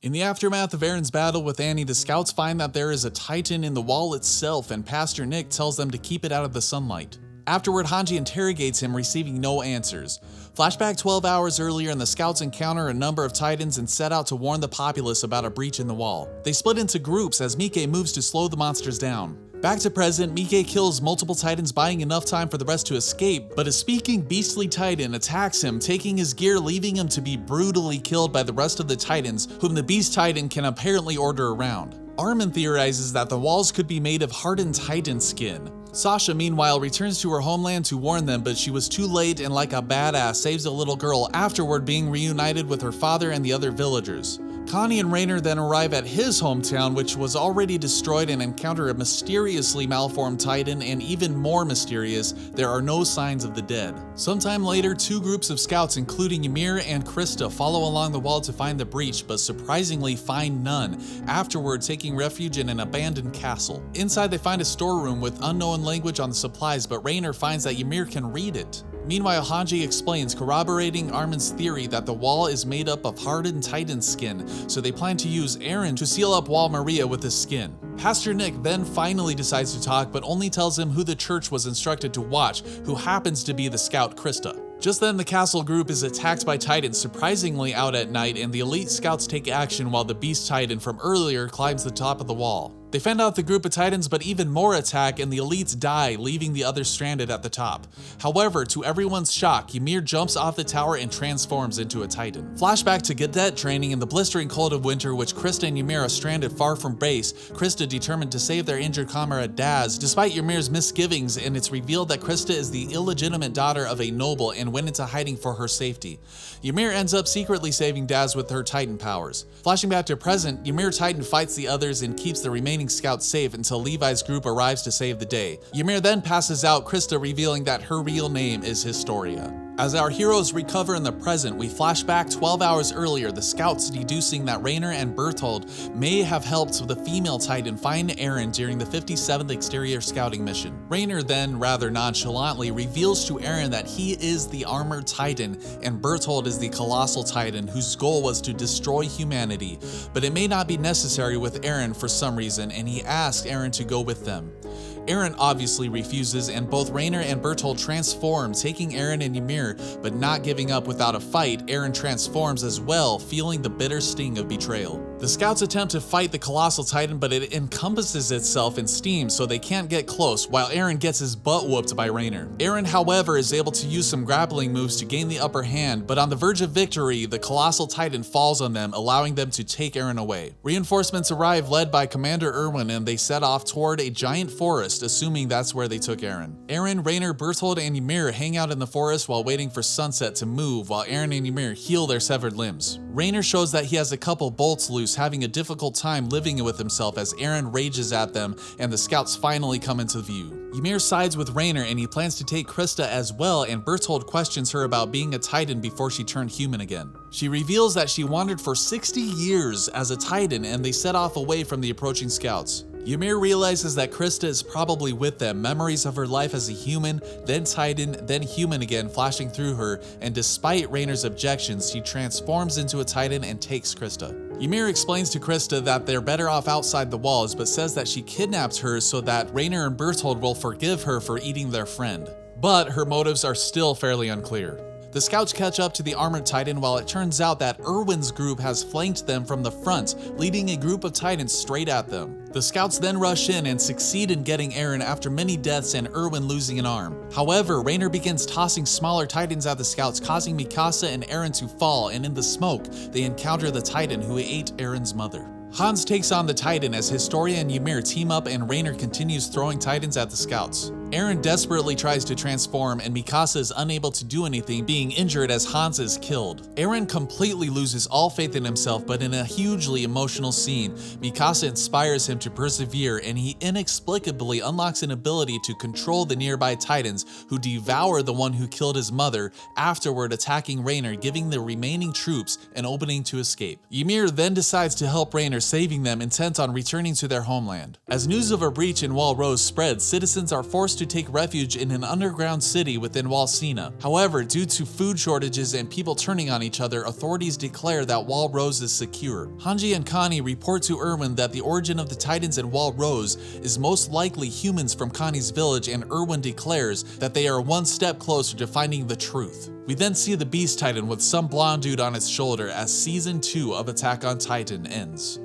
In the aftermath of Aaron's battle with Annie, the scouts find that there is a titan in the wall itself, and Pastor Nick tells them to keep it out of the sunlight. Afterward, Hanji interrogates him, receiving no answers. Flashback 12 hours earlier, and the scouts encounter a number of titans and set out to warn the populace about a breach in the wall. They split into groups as Mike moves to slow the monsters down. Back to present, Mike kills multiple titans, buying enough time for the rest to escape, but a speaking beastly titan attacks him, taking his gear, leaving him to be brutally killed by the rest of the titans, whom the beast titan can apparently order around. Armin theorizes that the walls could be made of hardened titan skin. Sasha, meanwhile, returns to her homeland to warn them, but she was too late and like a badass saves a little girl, afterward being reunited with her father and the other villagers. Connie and Rainer then arrive at his hometown, which was already destroyed, and encounter a mysteriously malformed titan, and even more mysterious, there are no signs of the dead. Sometime later, two groups of scouts, including Ymir and Krista, follow along the wall to find the breach, but surprisingly find none, afterward taking refuge in an abandoned castle. Inside, they find a storeroom with unknown language on the supplies, but Rainer finds that Ymir can read it. Meanwhile, Hanji explains, corroborating Armin's theory that the wall is made up of hardened titan skin, so they plan to use Eren to seal up Wall Maria with his skin. Pastor Nick then finally decides to talk, but only tells him who the church was instructed to watch, who happens to be the scout Krista. Just then, the castle group is attacked by titans, surprisingly out at night, and the elite scouts take action while the beast titan from earlier climbs the top of the wall. They fend off the group of titans, but even more attack, and the elites die, leaving the others stranded at the top. However, to everyone's shock, Ymir jumps off the tower and transforms into a titan. Flashback to cadet training in the blistering cold of winter, which Krista and Ymir are stranded far from base, Krista determined to save their injured comrade Daz, despite Ymir's misgivings, and it's revealed that Krista is the illegitimate daughter of a noble and went into hiding for her safety. Ymir ends up secretly saving Daz with her titan powers. Flashing back to present, Ymir Titan fights the others and keeps the remaining scouts safe until Levi's group arrives to save the day. Ymir then passes out, Krista revealing that her real name is Historia. As our heroes recover in the present, we flash back 12 hours earlier, the scouts deducing that Rainer and Berthold may have helped the female titan find Eren during the 57th exterior scouting mission. Rainer then, rather nonchalantly, reveals to Eren that he is the armored titan and Berthold is the colossal titan whose goal was to destroy humanity, but it may not be necessary with Eren for some reason, and he asks Eren to go with them. Eren obviously refuses, and both Rainer and Berthold transform, taking Eren and Ymir, but not giving up without a fight. Eren transforms as well, feeling the bitter sting of betrayal. The scouts attempt to fight the colossal titan, but it encompasses itself in steam, so they can't get close, while Eren gets his butt whooped by Rainer. Eren, however, is able to use some grappling moves to gain the upper hand, but on the verge of victory, the colossal titan falls on them, allowing them to take Eren away. Reinforcements arrive, led by Commander Erwin, and they set off toward a giant forest, assuming that's where they took Eren. Eren, Rainer, Berthold, and Ymir hang out in the forest while waiting for sunset to move, while Eren and Ymir heal their severed limbs. Rainer shows that he has a couple bolts loose, having a difficult time living with himself as Eren rages at them, and the scouts finally come into view. Ymir sides with Rainer, and he plans to take Krista as well, and Berthold questions her about being a titan before she turned human again. She reveals that she wandered for 60 years as a titan, and they set off away from the approaching scouts. Ymir realizes that Krista is probably with them, memories of her life as a human, then titan, then human again flashing through her, and despite Rainer's objections, she transforms into a titan and takes Krista. Ymir explains to Krista that they're better off outside the walls, but says that she kidnapped her so that Rainer and Berthold will forgive her for eating their friend. But her motives are still fairly unclear. The scouts catch up to the armored titan, while it turns out that Erwin's group has flanked them from the front, leading a group of titans straight at them. The scouts then rush in and succeed in getting Eren after many deaths and Erwin losing an arm. However, Rainer begins tossing smaller titans at the scouts, causing Mikasa and Eren to fall, and in the smoke, they encounter the titan who ate Eren's mother. Hans takes on the titan as Historia and Ymir team up, and Rainer continues throwing titans at the scouts. Eren desperately tries to transform, and Mikasa is unable to do anything, being injured as Hans is killed. Eren completely loses all faith in himself, but in a hugely emotional scene, Mikasa inspires him to persevere, and he inexplicably unlocks an ability to control the nearby titans, who devour the one who killed his mother, afterward attacking Rainer, giving the remaining troops an opening to escape. Ymir then decides to help Rainer, saving them, intent on returning to their homeland. As news of a breach in Wall Rose spreads, citizens are forced to take refuge in an underground city within Wall Sina. However, due to food shortages and people turning on each other, authorities declare that Wall Rose is secure. Hanji and Connie report to Erwin that the origin of the Titans in Wall Rose is most likely humans from Connie's village, and Erwin declares that they are one step closer to finding the truth. We then see the Beast Titan with some blonde dude on its shoulder as Season 2 of Attack on Titan ends.